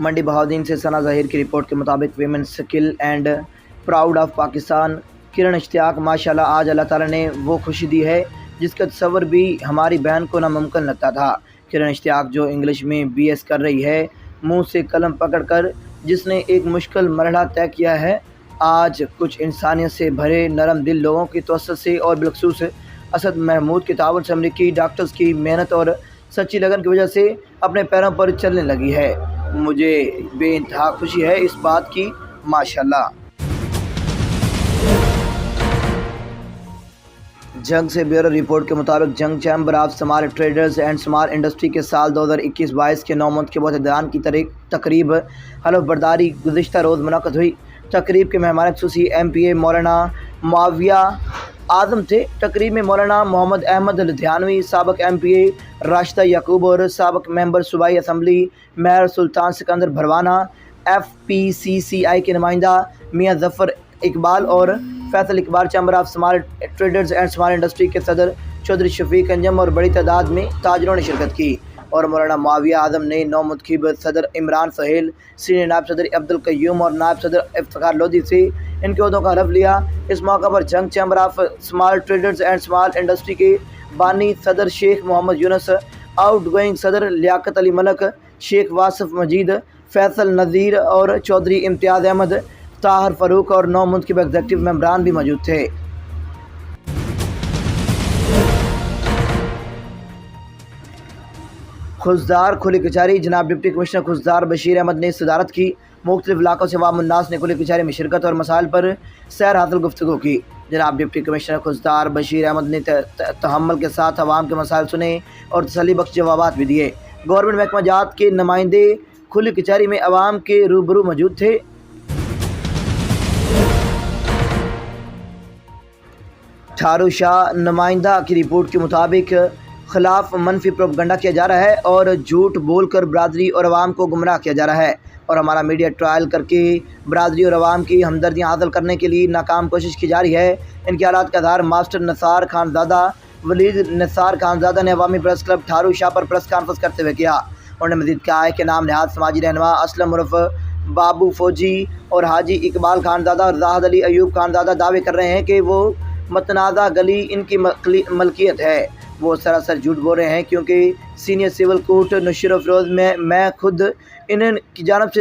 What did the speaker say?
मंडी बहाउद्दीन से सना ज़हीर की रिपोर्ट के मुताबिक women skill and proud of Pakistan Kiran Ishtiaq माशाल्लाह आज अल्लाह ताला ने वो खुशी दी है जिसका तस्वर भी हमारी बहन को नामुमकिन लगता था। किरण इश्तियाक जो इंग्लिश में BS कर रही है, मुंह से कलम पकड़कर जिसने एक मुश्किल मरहला तय किया है, आज कुछ इंसानियत से भरे नरम दिल लोगों की तवज्जो से और बिलखसूस असद महमूद के ताउन से अमरीकी डॉक्टर्स की मेहनत और सच्ची लगन की वजह से अपने पैरों पर चलने लगी है। मुझे बेइंतहा खुशी है इस बात की, माशाल्लाह। जंग से ब्यूरो रिपोर्ट के मुताबिक जंग chamber of small traders and small industry के साल 2021-22 के 9 मंथ के बहुत ऐलान की तकरीब हलफ बर्दारी गुज़िश्ता रोज़ मुनक़्क़द हुई। तकरीब के मेहमान खुसूसी MPA मौलाना मुआविया आज़म थे। तकरीब में मौलाना मोहम्मद अहमद लुधियानवी, साबिक़ MPA राशिदा याकूब और साबिक़ मेंबर सूबाई असम्बली मेहर सुल्तान सिकंदर भरवाना, FPCCI के नुमाइंदा मियाँ ज़फ़र इकबाल और Faisal Iqbal, chamber of small traders and small industry के सदर चौधरी शफीक अंजम और बड़ी तादाद में ताजरों ने शिरकत की। और मौलाना मुआविया आज़म ने नौ मुंतखब सदर इमरान सहेल, सीनियर नायब सदर अब्दुल कय्यूम और नायब सदर इफ्तिखार लोधी से इनके ओहदों का हलफ लिया। इस मौका पर जंग chamber of small traders and small industry के बानी सदर शेख मोहम्मद यूनुस, आउट गोइंग सदर लियाकत अली मलक, शेख वासिफ मजीद, फैसल नज़ीर और चौधरी इम्तियाज़ अहमद, ताहर फ़ारूक और 9 मुंतखब एग्जीक्यूटिव मेंबरान भी मौजूद थे। खुशदार खुली कचहरी जनाब डिप्टी कमिश्नर खुशदार बशीर अहमद ने सदारत की। मुख्तलिफ इलाकों से अवाम उन्नास ने खुली कचहरी में शिरकत और मसाइल पर सैर हासिल गुफ्तगू की। जनाब डिप्टी कमिश्नर खुशदार बशीर अहमद ने तहम्मुल के साथ अवाम के मसाइल सुने और तसल्ली बख्श जवाबात भी दिए। गवर्नमेंट महकमा जात के नुमाइंदे खुली कचहरी में अवाम के रूबरू मौजूद थे। ठारू शाह नुमाइंदा की रिपोर्ट के मुताबिक खिलाफ मनफी प्रोपगंडा किया जा रहा है और झूठ बोलकर बरादरी और आवाम को गुमराह किया जा रहा है और हमारा मीडिया ट्रायल करके बरादरी और आवाम की हमदर्दियाँ हासिल करने के लिए नाकाम कोशिश की जा रही है। इनके हालात का आधार मास्टर निसार खानज़ादा वलीद निसार खानज़ादा ने अवामी प्रेस क्लब ठारू शाह पर प्रेस कॉन्फ्रेंस करते हुए किया। उन्होंने मज़ीद कहा है कि नाम नहाद समाजी रहनुमा असलम उर्फ बाबू फौजी और हाजी इकबाल खानज़ादा और जाहिद अली अयूब खानज़ादा दावे कर रहे हैं कि वो मतनाज़ा गली इनकी मलकियत है। वो सरासर झूठ बोल रहे हैं क्योंकि सीनियर सिविल कोर्ट नुशर अफरोज़ में मैं खुद इन्हें की जानब से